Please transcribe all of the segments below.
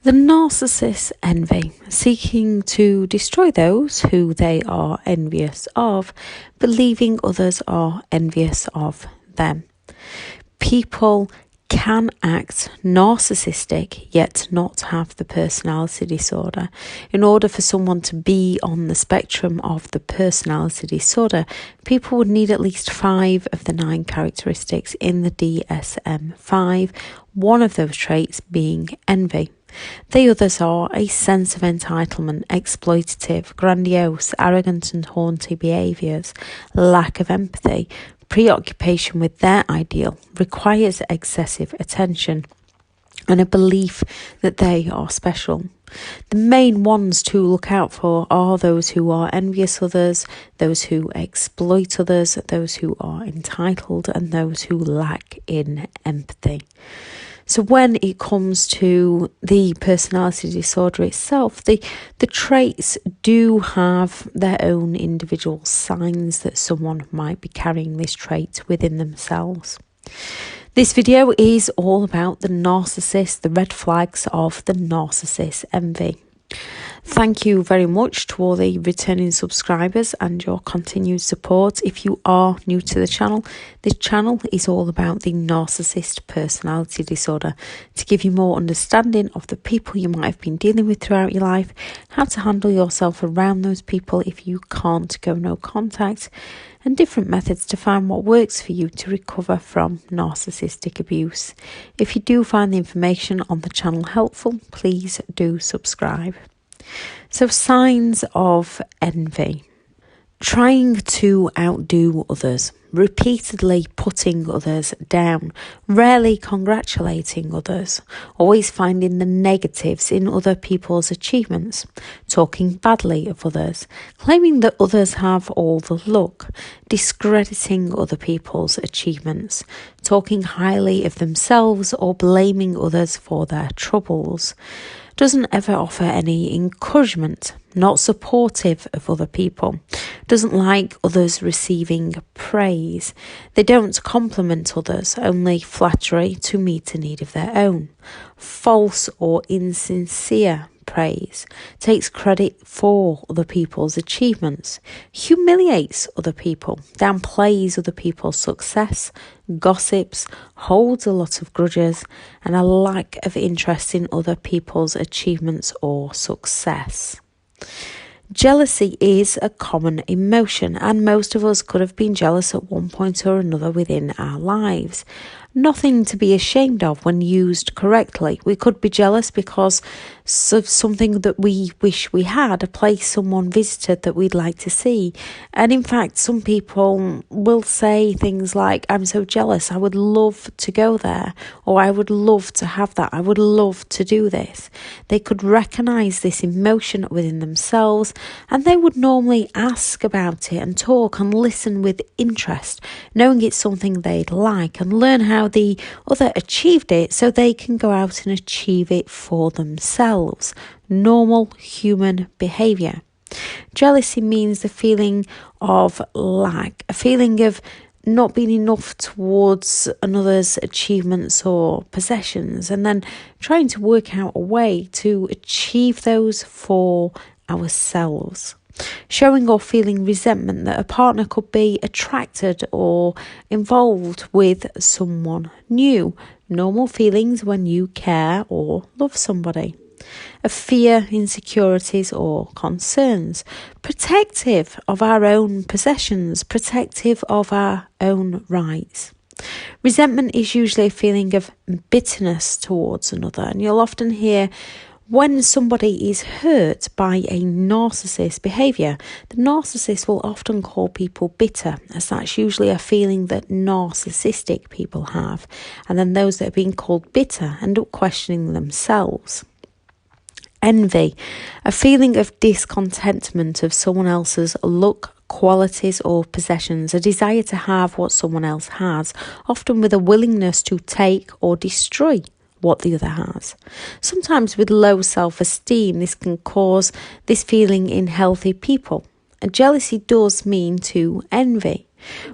The narcissists envy, seeking to destroy those who they are envious of, believing others are envious of them. People can act narcissistic yet not have the personality disorder. In order for someone to be on the spectrum of the personality disorder, people would need at least 5 of the 9 characteristics in the DSM-5, one of those traits being envy. The others are a sense of entitlement, exploitative, grandiose, arrogant and haughty behaviours, lack of empathy, preoccupation with their ideal, requires excessive attention, and a belief that they are special. The main ones to look out for are those who are envious others, those who exploit others, those who are entitled, and those who lack in empathy. So when it comes to the personality disorder itself, the traits do have their own individual signs that someone might be carrying this trait within themselves. This video is all about the narcissist, the red flags of the narcissist envy. Thank you very much to all the returning subscribers and your continued support. If you are new to the channel, this channel is all about the narcissist personality disorder to give you more understanding of the people you might have been dealing with throughout your life, how to handle yourself around those people if you can't go no contact, and different methods to find what works for you to recover from narcissistic abuse. If you do find the information on the channel helpful, please do subscribe. So, signs of envy: trying to outdo others, repeatedly putting others down, rarely congratulating others, always finding the negatives in other people's achievements, talking badly of others, claiming that others have all the luck, discrediting other people's achievements, talking highly of themselves or blaming others for their troubles. Doesn't ever offer any encouragement, not supportive of other people, doesn't like others receiving praise. They don't compliment others, only flattery to meet a need of their own. False or insincere praise, takes credit for other people's achievements, humiliates other people, downplays other people's success, gossips, holds a lot of grudges, and a lack of interest in other people's achievements or success. Jealousy is a common emotion, and most of us could have been jealous at one point or another within our lives. Nothing to be ashamed of when used correctly. We could be jealous because of something that we wish we had, a place someone visited that we'd like to see. And in fact, some people will say things like, I'm so jealous, I would love to go there, or I would love to have that, I would love to do this. They could recognise this emotion within themselves, and they would normally ask about it and talk and listen with interest, knowing it's something they'd like, and learn how the other achieved it so they can go out and achieve it for themselves. Normal human behaviour. Jealousy means the feeling of lack, a feeling of not being enough towards another's achievements or possessions, and then trying to work out a way to achieve those for ourselves. Showing or feeling resentment that a partner could be attracted or involved with someone new. Normal feelings when you care or love somebody. A fear, insecurities or concerns. Protective of our own possessions, protective of our own rights. Resentment is usually a feeling of bitterness towards another, and you'll often hear when somebody is hurt by a narcissist behaviour, the narcissist will often call people bitter, as that's usually a feeling that narcissistic people have. And then those that are being called bitter end up questioning themselves. Envy, a feeling of discontentment of someone else's look, qualities or possessions, a desire to have what someone else has, often with a willingness to take or destroy what the other has. Sometimes with low self-esteem, this can cause this feeling in healthy people. And jealousy does mean to envy.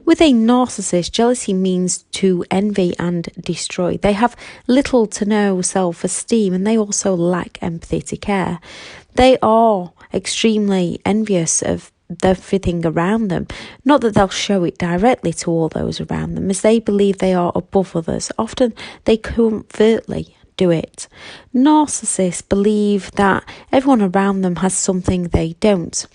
With a narcissist, jealousy means to envy and destroy. They have little to no self-esteem, and they also lack empathy to care. They are extremely envious of everything around them. Not that they'll show it directly to all those around them, as they believe they are above others. Often they covertly do it. Narcissists believe that everyone around them has something they don't.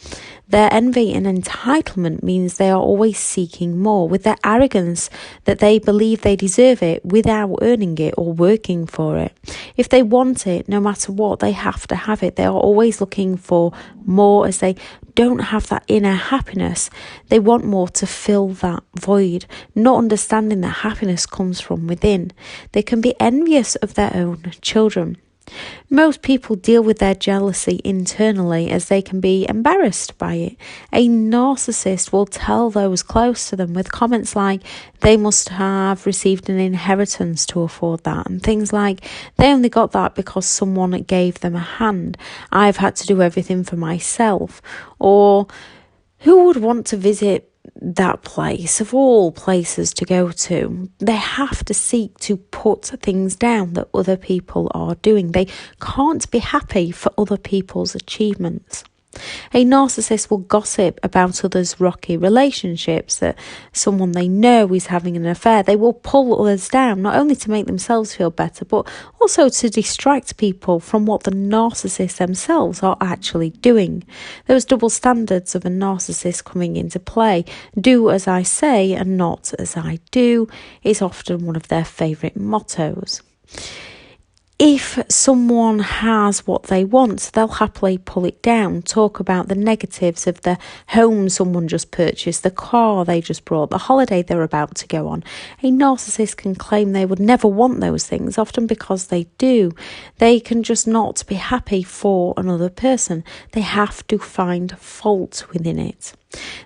Their envy and entitlement means they are always seeking more, with their arrogance that they believe they deserve it without earning it or working for it. If they want it, no matter what, they have to have it. They are always looking for more, as they don't have that inner happiness. They want more to fill that void, not understanding that happiness comes from within. They can be envious of their own children. Most people deal with their jealousy internally, as they can be embarrassed by it. A narcissist will tell those close to them with comments like, they must have received an inheritance to afford that, and things like, they only got that because someone gave them a hand. I've had to do everything for myself. Or, who would want to visit that place of all places to go to? They have to seek to put things down that other people are doing. They can't be happy for other people's achievements. A narcissist will gossip about others' rocky relationships, that someone they know is having an affair. They will pull others down, not only to make themselves feel better, but also to distract people from what the narcissists themselves are actually doing. Those double standards of a narcissist coming into play, do as I say and not as I do, is often one of their favourite mottos. If someone has what they want, they'll happily pull it down, talk about the negatives of the home someone just purchased, the car they just bought, the holiday they're about to go on. A narcissist can claim they would never want those things, often because they do. They can just not be happy for another person. They have to find fault within it.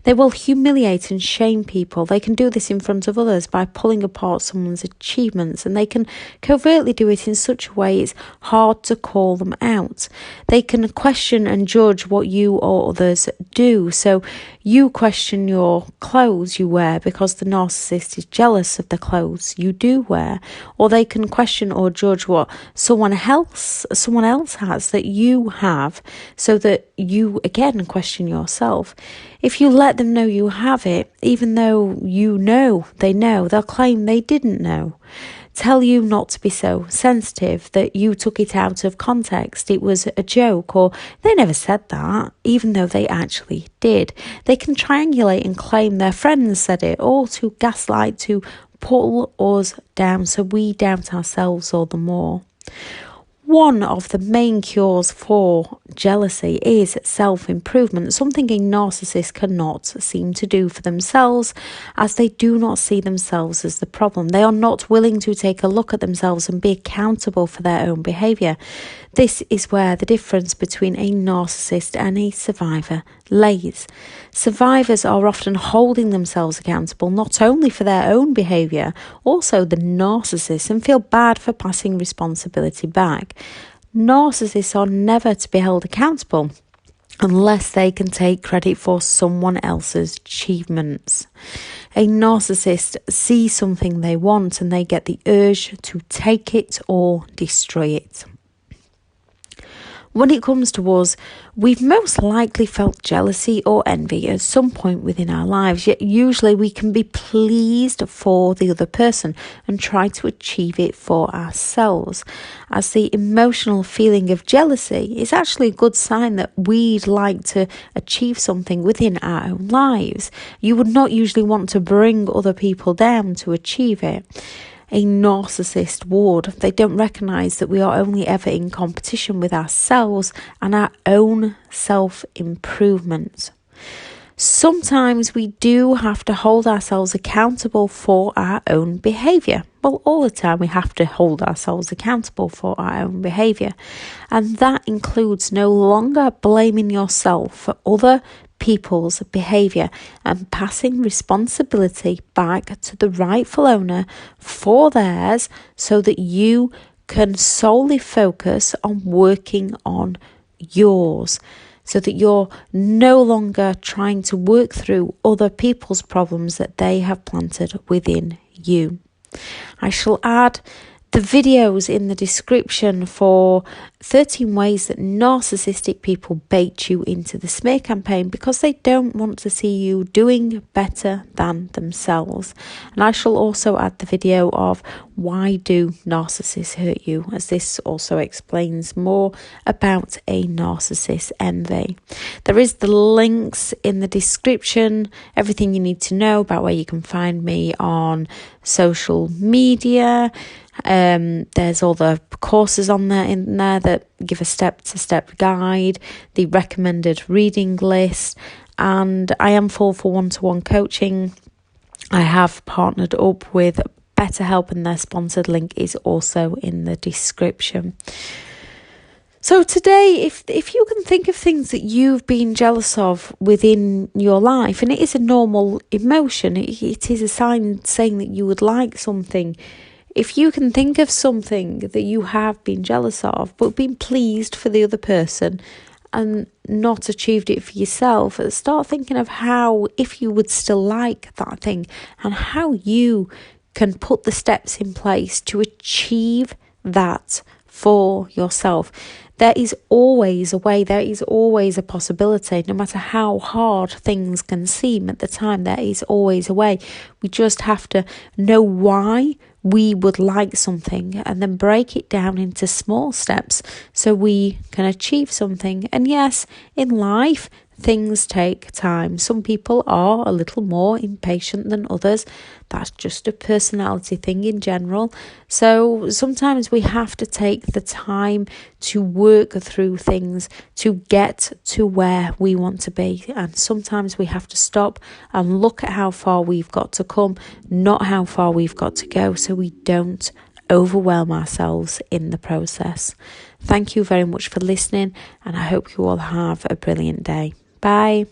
They will humiliate and shame people. They can do this in front of others by pulling apart someone's achievements, and they can covertly do it in such a way it's hard to call them out. They can question and judge what you or others do. So you question your clothes you wear because the narcissist is jealous of the clothes you do wear. Or they can question or judge what someone else has that you have, so that you again question yourself. If you let them know you have it, even though you know, they'll claim they didn't know. Tell you not to be so sensitive, that you took it out of context, it was a joke, or they never said that, even though they actually did. They can triangulate and claim their friends said it, or to gaslight, to pull us down so we doubt ourselves all the more. One of the main cures for jealousy is self-improvement, something a narcissist cannot seem to do for themselves, as they do not see themselves as the problem. They are not willing to take a look at themselves and be accountable for their own behaviour. This is where the difference between a narcissist and a survivor lays. Survivors are often holding themselves accountable not only for their own behaviour, also the narcissist, and feel bad for passing responsibility back. Narcissists are never to be held accountable unless they can take credit for someone else's achievements. A narcissist sees something they want and they get the urge to take it or destroy it. When it comes to us, we've most likely felt jealousy or envy at some point within our lives, yet usually we can be pleased for the other person and try to achieve it for ourselves, as the emotional feeling of jealousy is actually a good sign that we'd like to achieve something within our own lives. You would not usually want to bring other people down to achieve it. A narcissist would. They don't recognise that we are only ever in competition with ourselves and our own self-improvement. Sometimes we do have to hold ourselves accountable for our own behaviour. Well, all the time we have to hold ourselves accountable for our own behaviour. And that includes no longer blaming yourself for other people's behaviour and passing responsibility back to the rightful owner for theirs, so that you can solely focus on working on yours. so that you're no longer trying to work through other people's problems that they have planted within you. I shall add the videos in the description for 13 ways that narcissistic people bait you into the smear campaign because they don't want to see you doing better than themselves. And I shall also add the video of why do narcissists hurt you, as this also explains more about a narcissist envy. There is the links in the description, everything you need to know about where you can find me on social media. There's all the courses in there that give a step-to-step guide, the recommended reading list, and I am full for one-to-one coaching. I have partnered up with BetterHelp, and their sponsored link is also in the description. So today, if you can think of things that you've been jealous of within your life, and it is a normal emotion, it is a sign saying that you would like something. If you can think of something that you have been jealous of, but been pleased for the other person and not achieved it for yourself, start thinking of how, if you would still like that thing, and how you can put the steps in place to achieve that for yourself. There is always a way, there is always a possibility, no matter how hard things can seem at the time, there is always a way. We just have to know why we would like something and then break it down into small steps so we can achieve something. And yes, in life, things take time. Some people are a little more impatient than others. That's just a personality thing in general. So sometimes we have to take the time to work through things to get to where we want to be. And sometimes we have to stop and look at how far we've got to come, not how far we've got to go, so we don't overwhelm ourselves in the process. Thank you very much for listening, and I hope you all have a brilliant day. Bye.